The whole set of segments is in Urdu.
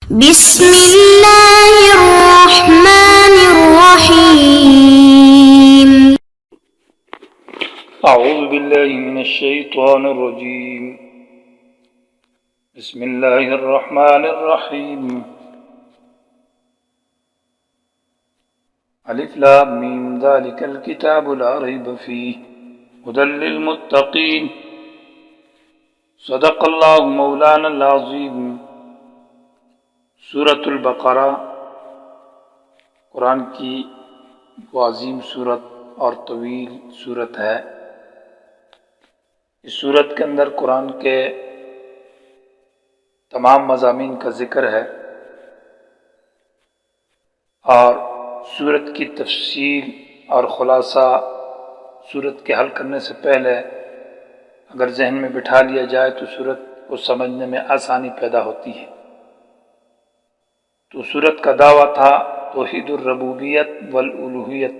بسم الله الرحمن الرحيم. أعوذ بالله من الشيطان الرجيم. بسم الله الرحمن الرحيم. ألف لام ميم ذلك الكتاب لا ريب فيه هدى للمتقين. صدق الله مولانا العظيم. سورۃ البقرہ قرآن کی وہ عظیم سورت اور طویل سورت ہے۔ اس سورت کے اندر قرآن کے تمام مضامین کا ذکر ہے، اور سورت کی تفصیل اور خلاصہ سورت کے حل کرنے سے پہلے اگر ذہن میں بٹھا لیا جائے تو سورت کو سمجھنے میں آسانی پیدا ہوتی ہے۔ تو سورت کا دعویٰ تھا توحید الربوبیت والالوہیت،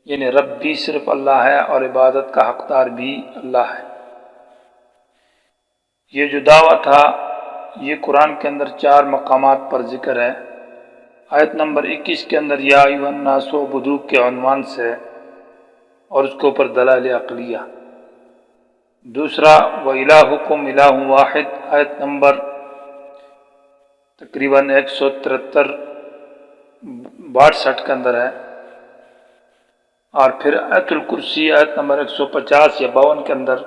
یعنی رب بھی صرف اللہ ہے اور عبادت کا حقدار بھی اللہ ہے۔ یہ جو دعویٰ تھا یہ قرآن کے اندر 4 مقامات پر ذکر ہے۔ آیت نمبر 21 کے اندر یا ایھا الناس اعبدوا کے عنوان سے اور اس کے اوپر دلائل عقلیہ۔ دوسرا وَإِلَٰهُكُمْ إِلَٰهٌ وَاحِدٌ آیت نمبر تقریباً 163-62 کے اندر ہے، اور پھر آیت الکرسی آیت نمبر 150 یا 52 کے اندر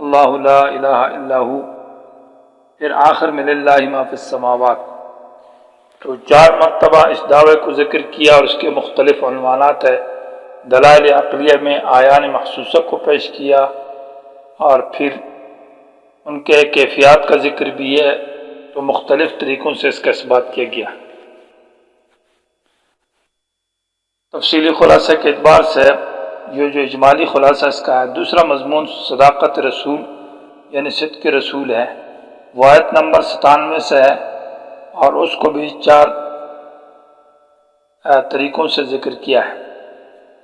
اللہ لا الہ الا ہو، پھر آخر میں للہ ما فی السماوات۔ تو 4 مرتبہ اس دعوے کو ذکر کیا اور اس کے مختلف عنوانات ہے۔ دلائل عقلیہ میں آیان محسوسہ کو پیش کیا، اور پھر ان کے کیفیات کا ذکر بھی ہے، تو مختلف طریقوں سے اس کا اثبات کیا گیا۔ تفصیلی خلاصہ کے اعتبار سے یہ جو اجمالی خلاصہ اس کا ہے، دوسرا مضمون صداقت رسول یعنی صدق رسول ہے، وہ آیت نمبر 97 سے ہے، اور اس کو بھی 4 طریقوں سے ذکر کیا ہے۔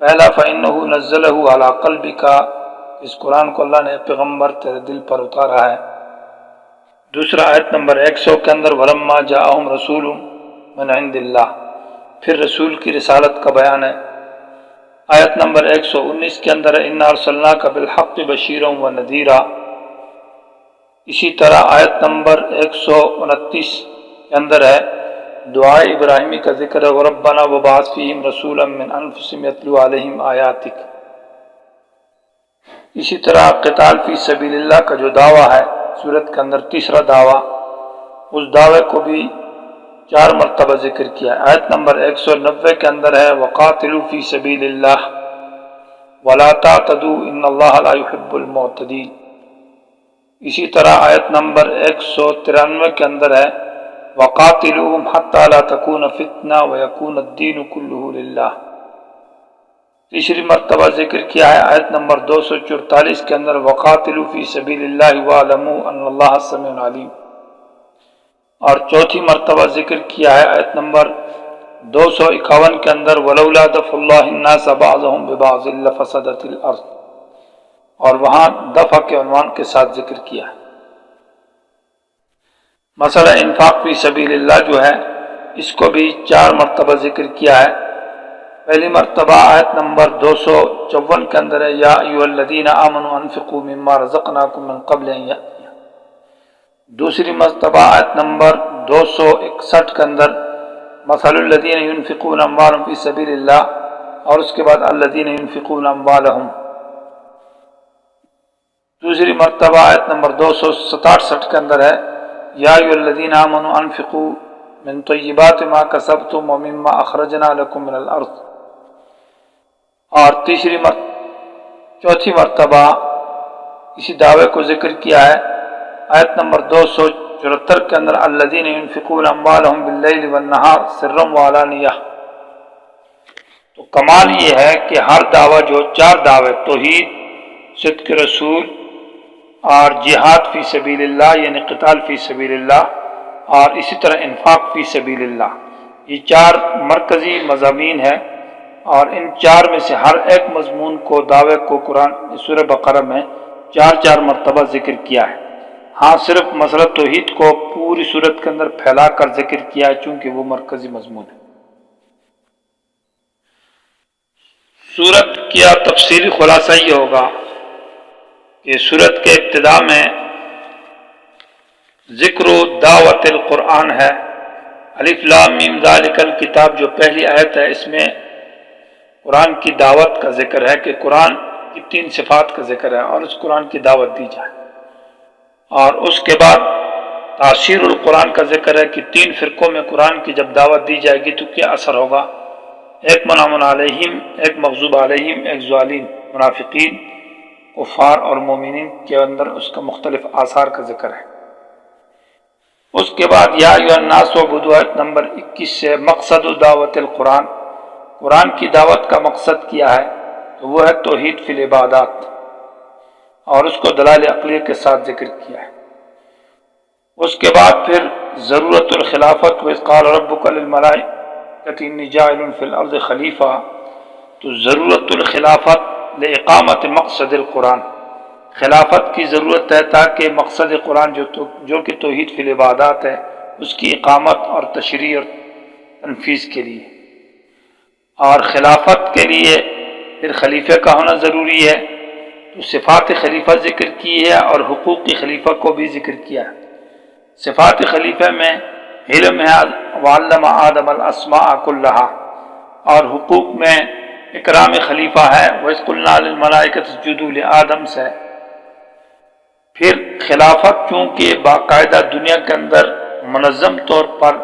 پہلا فَإِنَّهُ نَزَّلَهُ عَلَىٰ قَلْبِكَ، اس قرآن کو اللہ نے پیغمبر تیرے دل پر اتارا ہے۔ دوسرا آیت نمبر 100 کے اندر وَلَمَّا جَاءَهُمْ رَسُولٌ مِّنْ عِندِ اللَّهِ، پھر رسول کی رسالت کا بیان ہے۔ آیت نمبر 119 کے اندر اِنَّا أَرْسَلْنَاكَ بِالْحَقِّ بَشِيرًا وَنَذِيرًا۔ اسی طرح آیت نمبر 129 کے اندر ہے دعائے ابراہیمی کا ذکر ہے وَرَبَّنَا وَبَعَثْ فِيهِمْ رَسُولًا مِّنْ أَنفُسِهِمْ يَتْلُو عَلَيْهِمْ آيَاتِكَ۔ اسی طرح قتال فی سبیل اللہ کا جو دعویٰ ہے سورت کے اندر تیسرا دعویٰ، اس دعوے کو بھی 4 مرتبہ ذکر کیا۔ آیت نمبر 190 کے اندر ہے وَقَاتِلُوا فِي سَبِيلِ اللَّهِ وَلَا تَعْتَدُوا إِنَّ اللَّهَ لَا يُحِبُّ الْمُعْتَدِينَ۔ اسی طرح آیت نمبر 193 کے اندر ہے وَقَاتِلُوهُمْ حَتَّى لَا تَكُونَ فِتْنَةٌ وَيَكُونَ الدِّينُ كُلُّهُ لِلَّهِ۔ تیسری مرتبہ ذکر کیا ہے آیت نمبر 244 کے اندر وَقَاتِلُوا فِي سَبِيلِ اللَّهِ وَاعْلَمُوا أَنَّ اللَّهَ سَمِيعٌ عَلِيمٌ، اور چوتھی مرتبہ ذکر کیا ہے آیت نمبر 251 کے اندر وَلَوْلَا دَفْعُ اللَّهِ النَّاسَ بَعْضَهُمْ بِبَعْضٍ لَفَسَدَتِ الْأَرْضُ، اور وہاں دفع کے عنوان کے ساتھ ذکر کیا ہے۔ مسئلہ انفاق فی سبیل اللہ جو ہے اس کو بھی 4 مرتبہ ذکر کیا ہے۔ پہلی مرتبہ آیت نمبر 254 کے اندر ہے یا ایھا الذین آمنوا انفقوا مما رزقناکم من قبل ان یأتی۔ دوسری مرتبہ آیت نمبر 261 کے اندر مثل الذین ينفقون اموالهم فی سبیل اللہ، اور اس کے بعد الذین ينفقون اموالهم۔ دوسری مرتبہ آیت نمبر 267 کے اندر ہے یا ایھا الذین آمنوا انفقوا من طیبات ما کسبتم ومما اخرجنا لکم من الارض، اور چوتھی مرتبہ اسی دعوے کو ذکر کیا ہے آیت نمبر 274 کے اندر الذین ينفقون اموالهم باللیل والنہار سرا وعلانیہ۔ تو کمال یہ ہے کہ ہر دعویٰ جو 4 دعوے توحید، صدق رسول اور جہاد فی سبیل اللہ یعنی قتال فی سبیل اللہ، اور اسی طرح انفاق فی سبیل اللہ، یہ 4 مرکزی مضامین ہیں، اور ان 4 میں سے ہر ایک مضمون کو دعوے کو قرآن سورہ بقرہ میں 4 مرتبہ ذکر کیا ہے۔ ہاں صرف مسئلہ توحید کو پورا پوری صورت کے اندر پھیلا کر ذکر کیا ہے چونکہ وہ مرکزی مضمون ہے۔ صورت کا تفصیلی خلاصہ یہ ہوگا کہ صورت کے ابتدا میں ذکر و دعوت القرآن ہے، الف لام میم ذالک الکتاب جو پہلی آیت ہے، اس میں قرآن کی دعوت کا ذکر ہے کہ قرآن کی 3 صفات کا ذکر ہے اور اس قرآن کی دعوت دی جائے، اور اس کے بعد تاثیر القرآن کا ذکر ہے کہ 3 فرقوں میں قرآن کی جب دعوت دی جائے گی تو کیا اثر ہوگا، ایک منعم علیہم، ایک مغضوب علیہم، ایک ضالین، منافقین، کفار اور مومنین کے اندر اس کا مختلف آثار کا ذکر ہے۔ اس کے بعد یا ایھا الناس اعبدوا آیت نمبر 21 سے مقصد دعوت القرآن، قرآن کی دعوت کا مقصد کیا ہے تو وہ ہے توحید فی العبادات، اور اس کو دلائل عقلیہ کے ساتھ ذکر کیا ہے۔ اس کے بعد پھر ضرورت الخلافت، وَإِذْ قَالَ رَبُّكَ لِلْمَلَائِكَةِ إِنِّی جَاعِلٌ فِی الْأَرْضِ خلیفہ، تو ضرورت الخلافت لإقامت مقصد القرآن، خلافت کی ضرورت ہے تاکہ مقصد قرآن جو کہ توحید فی العبادات ہے اس کی اقامت اور تشریح اور تنفیذ کے لیے، اور خلافت کے لیے پھر خلیفہ کا ہونا ضروری ہے، تو صفات خلیفہ ذکر کی ہے اور حقوق خلیفہ کو بھی ذکر کیا ہے۔ صفات خلیفہ میں علم ہے، وعلم آدم الاسماء کلہا، اور حقوق میں اکرام خلیفہ ہے، وَإِذْ قُلْنَا لِلْمَلَائِكَةِ اسْجُدُوا لِآدَمَ سے۔ پھر خلافت چونکہ باقاعدہ دنیا کے اندر منظم طور پر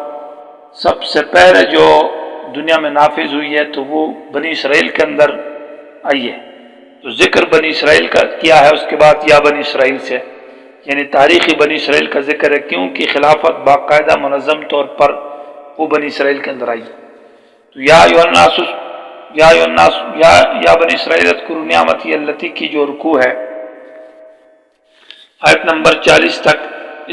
سب سے پہلے جو دنیا میں نافذ ہوئی ہے تو وہ بنی اسرائیل کے اندر آئی ہے، تو ذکر بنی اسرائیل کا کیا ہے، اس کے بعد یا بنی اسرائیل سے، یعنی تاریخی بنی اسرائیل کا ذکر ہے کیونکہ خلافت باقاعدہ منظم طور پر وہ بنی اسرائیل کے اندر آئی۔ تو یا ایھا الناس، یا بنی اسرائیل اذکروا نعمتی التی کی جو رکوع ہے آیت نمبر 40 تک،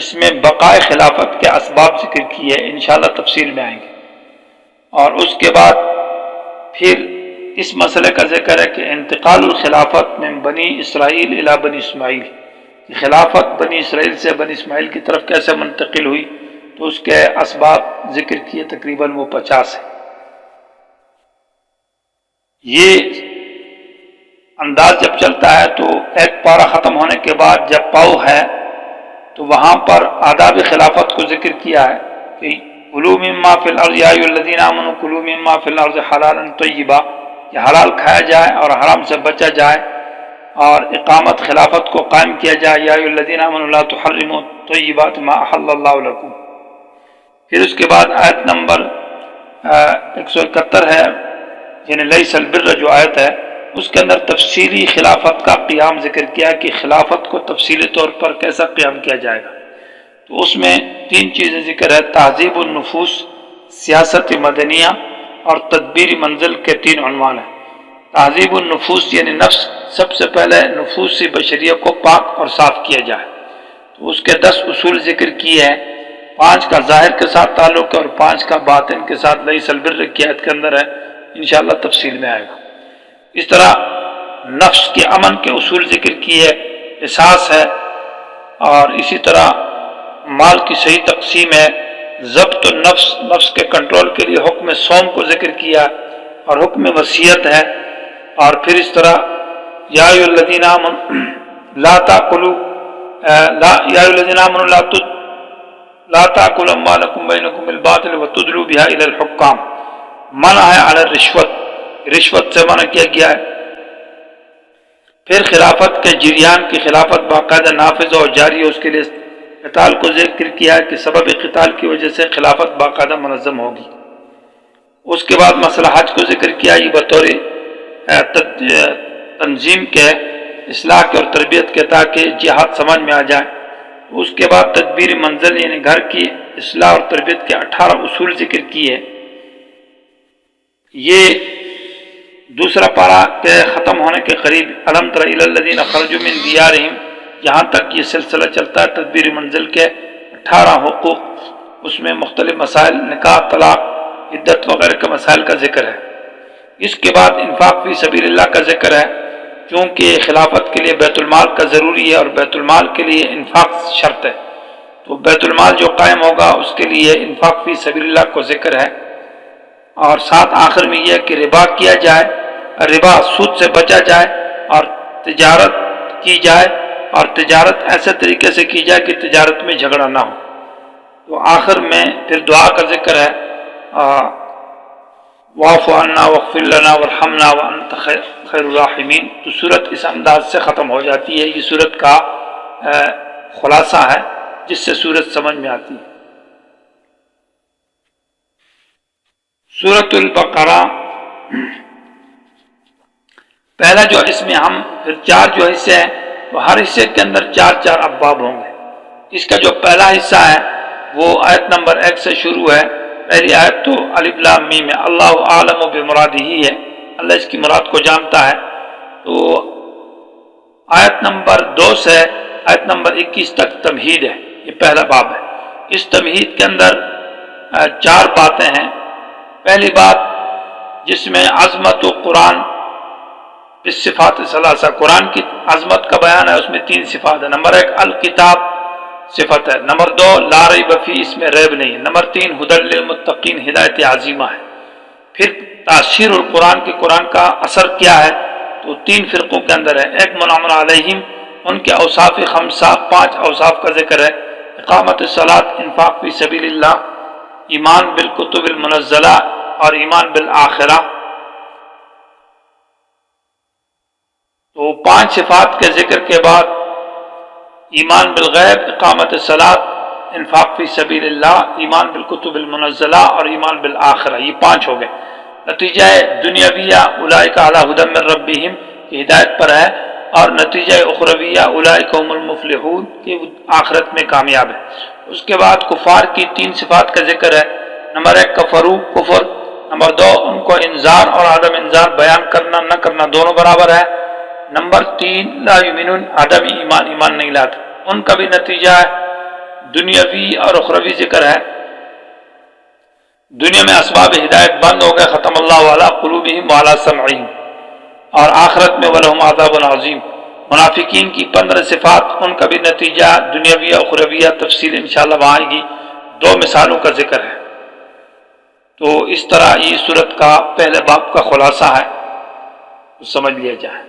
اس میں بقائے خلافت کے اسباب ذکر کی ہے، انشاءاللہ تفصیل میں آئیں گے۔ اور اس کے بعد پھر اس مسئلے کا ذکر ہے کہ انتقال الخلافت من بنی اسرائیل الی بنی اسماعیل، کہ خلافت بنی اسرائیل سے بنی اسماعیل کی طرف کیسے منتقل ہوئی، تو اس کے اسباب ذکر کیے، تقریباً وہ 50 ہیں۔ یہ انداز جب چلتا ہے تو ایک پارہ ختم ہونے کے بعد جب پاؤ ہے تو وہاں پر آداب خلافت کو ذکر کیا ہے کہ کلوا مما فی الارض یا ایھا الذین آمنوا کلوا مما فی الارض حلالا طیبا، کہ حلال کھایا جائے اور حرام سے بچا جائے، اور اقامت خلافت کو قائم کیا جائے، یا ایھا الذین آمنوا لا تحرموا طیبات ما احل اللہ لکم۔ پھر اس کے بعد آیت نمبر 171 ہے، یعنی لیس البر جو آیت ہے، اس کے اندر تفصیلی خلافت کا قیام ذکر کیا کہ خلافت کو تفصیلی طور پر کیسا قیام کیا جائے گا، تو اس میں 3 چیزیں ذکر ہے، تہذیب النفوس، سیاست مدنیہ اور تدبیر منزل کے 3 عنوان ہیں۔ تہذیب النفوس یعنی نفس، سب سے پہلے نفوس بشریہ کو پاک اور صاف کیا جائے، تو اس کے 10 اصول ذکر کیے ہیں، 5 کا ظاہر کے ساتھ تعلق ہے اور 5 کا باطن کے ساتھ لیس البر کی آیت کے اندر ہے، انشاءاللہ تفصیل میں آئے گا۔ اس طرح نفس کے امن کے اصول ذکر کیے، احساس ہے، اور اسی طرح مال کی صحیح تقسیم ہے، ضبط النفس، نفس کے کنٹرول کے لیے حکم صوم کو ذکر کیا اور حکم وصیت ہے، اور پھر اس طرح یا ایھا الذین آمنوا لا تاکلوا یا ایھا الذین آمنوا لا تاکلوا اموالکم بینکم بالباطل وتدلوا بها الی الحکام، منع ہے علی الرشوت، رشوت سے منع کیا گیا ہے۔ پھر خلافت کے جریان کی خلافت باقاعدہ نافذ اور جاری ہے، اس کے لیے قتال کو ذکر کیا ہے کہ سبب قتال کی وجہ سے خلافت باقاعدہ منظم ہوگی۔ اس کے بعد مسئلہ حج کو ذکر کیا، یہ بطور تنظیم کے، اصلاح کے اور تربیت کے، تاکہ جہاد سمجھ میں آ جائے۔ اس کے بعد تدبیر منزل یعنی گھر کی اصلاح اور تربیت کے 18 اصول ذکر کیے۔ یہ دوسرا پارہ کے ختم ہونے کے قریب الم تر الی الذین خرجوا من دیارہم، یہاں تک یہ سلسلہ چلتا ہے تدبیر منزل کے 18 حقوق، اس میں مختلف مسائل، نکاح، طلاق، عدت وغیرہ کے مسائل کا ذکر ہے۔ اس کے بعد انفاق فی سبیل اللہ کا ذکر ہے، کیونکہ خلافت کے لیے بیت المال کا ضروری ہے اور بیت المال کے لیے انفاق شرط ہے، تو بیت المال جو قائم ہوگا اس کے لیے انفاق فی سبیل اللہ کو ذکر ہے، اور ساتھ آخر میں یہ کہ ربا کیا جائے، ربا سود سے بچا جائے، اور تجارت کی جائے، اور تجارت ایسے طریقے سے کی جائے کہ تجارت میں جھگڑا نہ ہو۔ تو آخر میں پھر دعا کا ذکر ہے، واعف عنا واغفر لنا وارحمنا وانت خیر الراحمین۔ تو صورت اس انداز سے ختم ہو جاتی ہے۔ یہ صورت کا خلاصہ ہے جس سے صورت سمجھ میں آتی ہے۔ سورۃ البقرہ پہلا جو اس میں ہم پھر 4 جو حصے ہیں، تو ہر حصے کے اندر 4 ابواب ہوں گے۔ اس کا جو پہلا حصہ ہے وہ آیت نمبر 1 سے شروع ہے۔ پہلی آیت تو الف لام میم ہے، اللہ عالم بمرادہ ہے، اللہ اس کی مراد کو جانتا ہے۔ تو آیت نمبر 2 سے آیت نمبر 21 تک تمہید ہے، یہ پہلا باب ہے۔ اس تمہید کے اندر 4 باتیں ہیں۔ پہلی بات جس میں عظمت و قرآن اس صفات ثلاثہ، قرآن کی عظمت کا بیان ہے، اس میں 3 صفات ہیں۔ نمبر 1 الکتاب صفت ہے، نمبر 2 لا ریب فی، اس میں ریب نہیں ہے، نمبر 3 ھدی للمتقین، ہدایت عظیمہ ہے۔ پھر تاثیر القرآن کے قرآن کا اثر کیا ہے، تو 3 فرقوں کے اندر ہے۔ ایک منعم علیہم، ان کے اوصاف خمسہ، 5 اوصاف کا ذکر ہے۔ اقامت الصلاۃ، انفاق فی سبیل اللہ، ایمان بالکتب المنزلہ اور ایمان بالآخرہ۔ تو 5 صفات کے ذکر کے بعد ایمان بالغیب، اقامت الصلاۃ، انفاق فی سبیل اللہ، ایمان بالکتب المنزلہ اور ایمان بالآخرہ، یہ 5 ہو گئے۔ نتیجہ دنیاویہ اولئک علی ھدی من ربہم، کہ ہدایت پر ہے، اور نتیجہ اخرویہ اولئک هم المفلحون، کہ آخرت میں کامیاب ہے۔ اس کے بعد کفار کی 3 صفات کا ذکر ہے۔ نمبر 1 کفروا، کفر، نمبر 2 ان کو انذار اور عدم انذار بیان کرنا نہ کرنا دونوں برابر ہے، نمبر 3 لا یؤمنون، عدم ایمان، ایمان نہیں لاتے، ان کا بھی نتیجہ ہے دنیاوی اور اخروی ذکر ہے۔ دنیا میں اسباب ہدایت بند ہو گئے، ختم اللہ علی قلوبہم وعلی سمعہم، اور آخرت میں ولہم عذاب عظیم۔ منافقین کی 15 صفات، ان کا بھی نتیجہ دنیاویہ اخرویہ، تفصیل انشاءاللہ وہاں آئے گی۔ 2 مثالوں کا ذکر ہے۔ تو اس طرح یہ صورت کا پہلے باب کا خلاصہ ہے، سمجھ لیا جائے۔